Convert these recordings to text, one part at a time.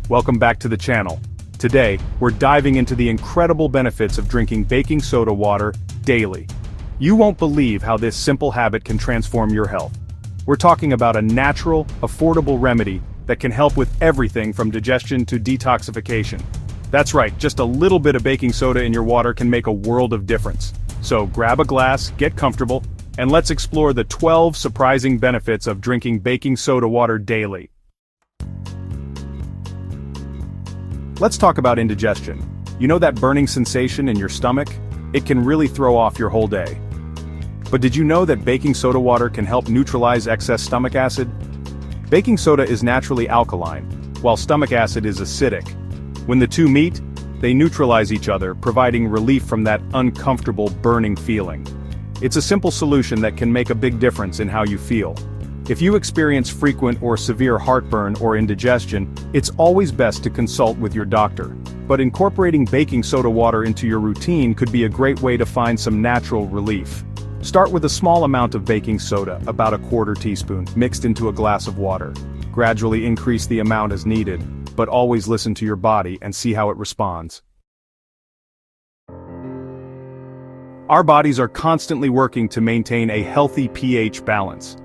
welcome back to the channel. Today, we're diving into the incredible benefits of drinking baking soda water daily. You won't believe how this simple habit can transform your health. We're talking about a natural, affordable remedy that can help with everything from digestion to detoxification. That's right, just a little bit of baking soda in your water can make a world of difference. So grab a glass, get comfortable, and let's explore the 12 surprising benefits of drinking baking soda water daily. Let's talk about indigestion. You know that burning sensation in your stomach? It can really throw off your whole day. But did you know that baking soda water can help neutralize excess stomach acid? Baking soda is naturally alkaline, while stomach acid is acidic. When the two meet, they neutralize each other, providing relief from that uncomfortable burning feeling. It's a simple solution that can make a big difference in how you feel. If you experience frequent or severe heartburn or indigestion, it's always best to consult with your doctor. But incorporating baking soda water into your routine could be a great way to find some natural relief. Start with a small amount of baking soda, about a quarter teaspoon, mixed into a glass of water. Gradually increase the amount as needed, but always listen to your body and see how it responds. Our bodies are constantly working to maintain a healthy pH balance.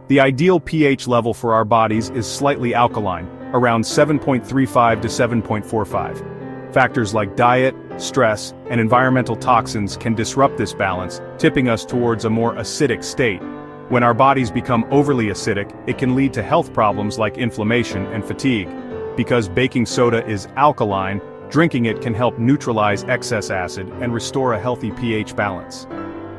The ideal pH level for our bodies is slightly alkaline, around 7.35 to 7.45. Factors like diet, stress, and environmental toxins can disrupt this balance, tipping us towards a more acidic state. When our bodies become overly acidic, it can lead to health problems like inflammation and fatigue. Because baking soda is alkaline, drinking it can help neutralize excess acid and restore a healthy pH balance.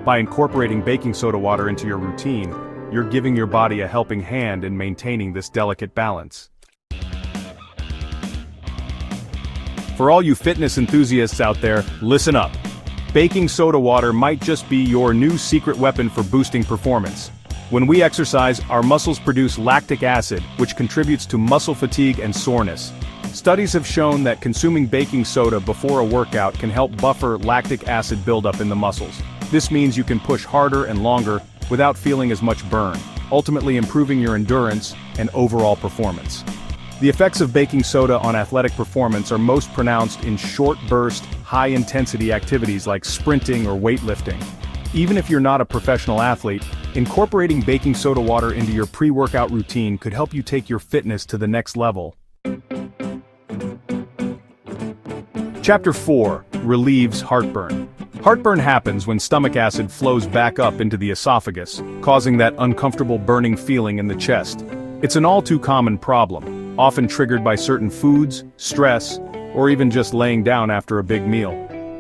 By incorporating baking soda water into your routine, you're giving your body a helping hand in maintaining this delicate balance. For all you fitness enthusiasts out there, listen up. Baking soda water might just be your new secret weapon for boosting performance. When we exercise, our muscles produce lactic acid, which contributes to muscle fatigue and soreness. Studies have shown that consuming baking soda before a workout can help buffer lactic acid buildup in the muscles. This means you can push harder and longer without feeling as much burn, ultimately improving your endurance and overall performance. The effects of baking soda on athletic performance are most pronounced in short-burst, high-intensity activities like sprinting or weightlifting. Even if you're not a professional athlete, incorporating baking soda water into your pre-workout routine could help you take your fitness to the next level. Chapter 4. Relieves heartburn. Heartburn happens when stomach acid flows back up into the esophagus, causing that uncomfortable burning feeling in the chest. It's an all-too-common problem, often triggered by certain foods, stress, or even just laying down after a big meal.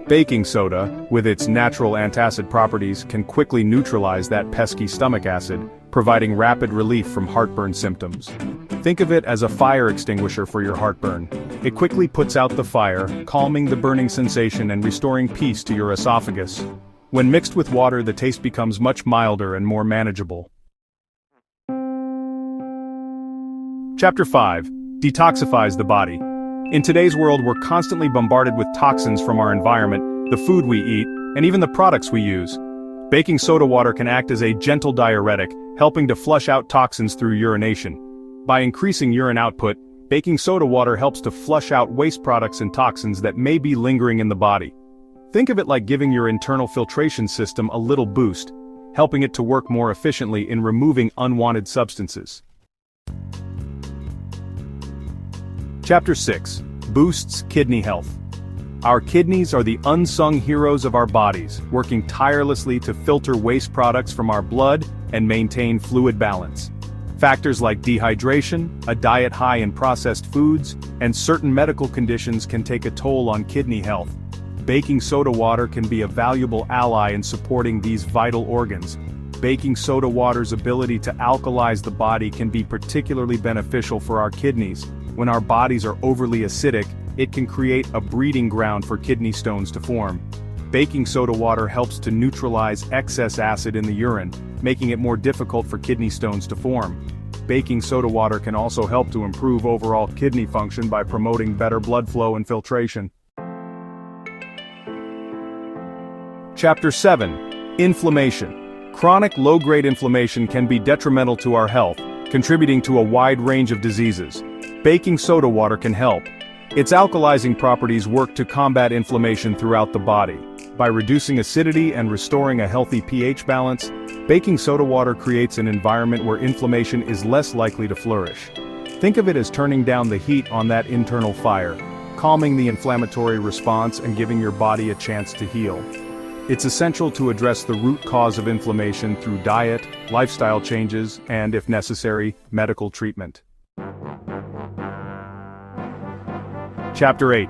Baking soda, with its natural antacid properties, can quickly neutralize that pesky stomach acid, providing rapid relief from heartburn symptoms. Think of it as a fire extinguisher for your heartburn. It quickly puts out the fire, calming the burning sensation and restoring peace to your esophagus. When mixed with water, the taste becomes much milder and more manageable. Chapter 5. Detoxifies the Body. In today's world, we're constantly bombarded with toxins from our environment, the food we eat, and even the products we use. Baking soda water can act as a gentle diuretic, helping to flush out toxins through urination. By increasing urine output, baking soda water helps to flush out waste products and toxins that may be lingering in the body. Think of it like giving your internal filtration system a little boost, helping it to work more efficiently in removing unwanted substances. Chapter 6. Boosts kidney health. Our kidneys are the unsung heroes of our bodies, working tirelessly to filter waste products from our blood and maintain fluid balance. Factors like dehydration, a diet high in processed foods, and certain medical conditions can take a toll on kidney health. Baking soda water can be a valuable ally in supporting these vital organs. Baking soda water's ability to alkalize the body can be particularly beneficial for our kidneys. When our bodies are overly acidic, it can create a breeding ground for kidney stones to form. Baking soda water helps to neutralize excess acid in the urine, making it more difficult for kidney stones to form. Baking soda water can also help to improve overall kidney function by promoting better blood flow and filtration. Chapter 7. Inflammation. Chronic low-grade inflammation can be detrimental to our health, contributing to a wide range of diseases. Baking soda water can help, Its alkalizing properties work to combat inflammation throughout the body. By reducing acidity and restoring a healthy pH balance, baking soda water creates an environment where inflammation is less likely to flourish. Think of it as turning down the heat on that internal fire, calming the inflammatory response and giving your body a chance to heal. It's essential to address the root cause of inflammation through diet, lifestyle changes, and, if necessary, medical treatment. Chapter 8.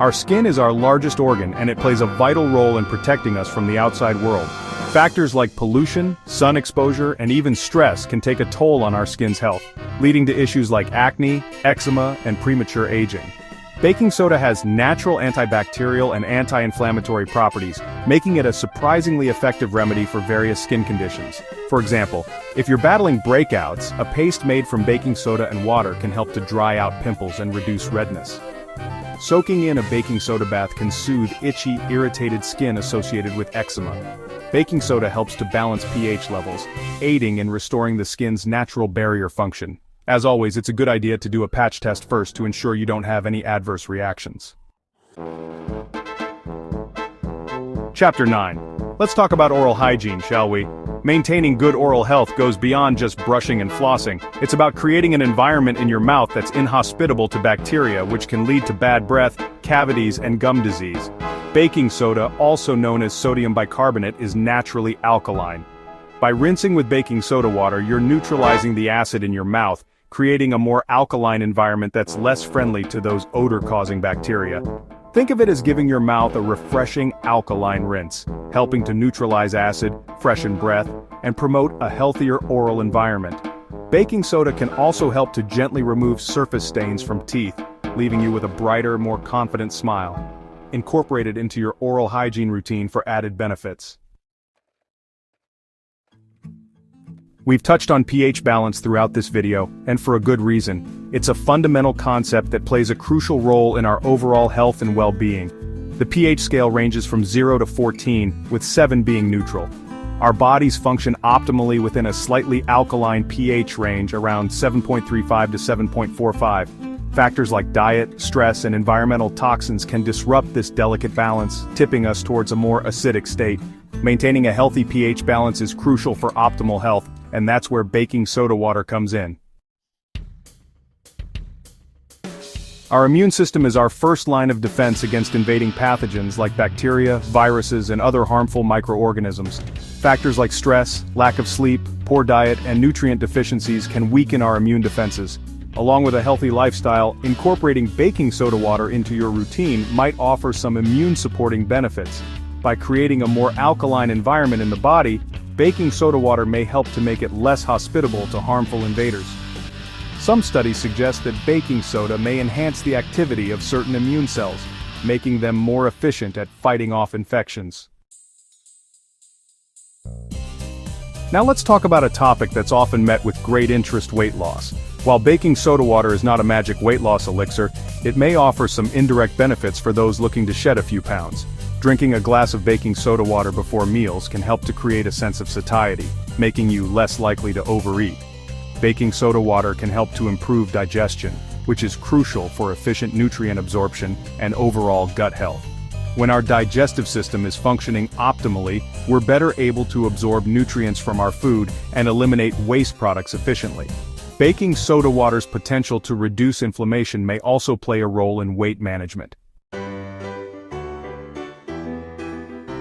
Our skin is our largest organ and it plays a vital role in protecting us from the outside world. Factors like pollution, sun exposure, and even stress can take a toll on our skin's health, leading to issues like acne, eczema, and premature aging. Baking soda has natural antibacterial and anti-inflammatory properties, making it a surprisingly effective remedy for various skin conditions. For example, if you're battling breakouts, a paste made from baking soda and water can help to dry out pimples and reduce redness. Soaking in a baking soda bath can soothe itchy, irritated skin associated with eczema. Baking soda helps to balance pH levels, aiding in restoring the skin's natural barrier function. As always, it's a good idea to do a patch test first to ensure you don't have any adverse reactions. Chapter 9. Let's talk about oral hygiene, shall we? Maintaining good oral health goes beyond just brushing and flossing. It's about creating an environment in your mouth that's inhospitable to bacteria, which can lead to bad breath, cavities, and gum disease. Baking soda, also known as sodium bicarbonate, is naturally alkaline. By rinsing with baking soda water, you're neutralizing the acid in your mouth, creating a more alkaline environment that's less friendly to those odor-causing bacteria. Think of it as giving your mouth a refreshing alkaline rinse, helping to neutralize acid, freshen breath, and promote a healthier oral environment. Baking soda can also help to gently remove surface stains from teeth, leaving you with a brighter, more confident smile. Incorporate it into your oral hygiene routine for added benefits. We've touched on pH balance throughout this video, and for a good reason. It's a fundamental concept that plays a crucial role in our overall health and well-being. The pH scale ranges from 0 to 14, with 7 being neutral. Our bodies function optimally within a slightly alkaline pH range around 7.35 to 7.45. Factors like diet, stress, and environmental toxins can disrupt this delicate balance, tipping us towards a more acidic state. Maintaining a healthy pH balance is crucial for optimal health, and that's where baking soda water comes in. Our immune system is our first line of defense against invading pathogens like bacteria, viruses, and other harmful microorganisms. Factors like stress, lack of sleep, poor diet, and nutrient deficiencies can weaken our immune defenses. Along with a healthy lifestyle, incorporating baking soda water into your routine might offer some immune-supporting benefits. By creating a more alkaline environment in the body, baking soda water may help to make it less hospitable to harmful invaders. Some studies suggest that baking soda may enhance the activity of certain immune cells, making them more efficient at fighting off infections. Now let's talk about a topic that's often met with great interest: weight loss. While baking soda water is not a magic weight loss elixir, it may offer some indirect benefits for those looking to shed a few pounds. Drinking a glass of baking soda water before meals can help to create a sense of satiety, making you less likely to overeat. Baking soda water can help to improve digestion, which is crucial for efficient nutrient absorption and overall gut health. When our digestive system is functioning optimally, we're better able to absorb nutrients from our food and eliminate waste products efficiently. Baking soda water's potential to reduce inflammation may also play a role in weight management.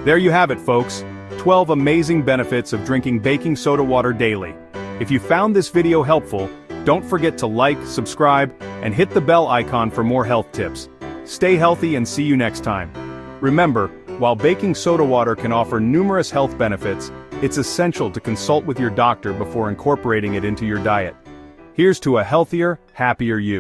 There you have it, folks. 12 amazing benefits of drinking baking soda water daily. If you found this video helpful, don't forget to like, subscribe, and hit the bell icon for more health tips. Stay healthy and see you next time. Remember, while baking soda water can offer numerous health benefits, it's essential to consult with your doctor before incorporating it into your diet. Here's to a healthier, happier you.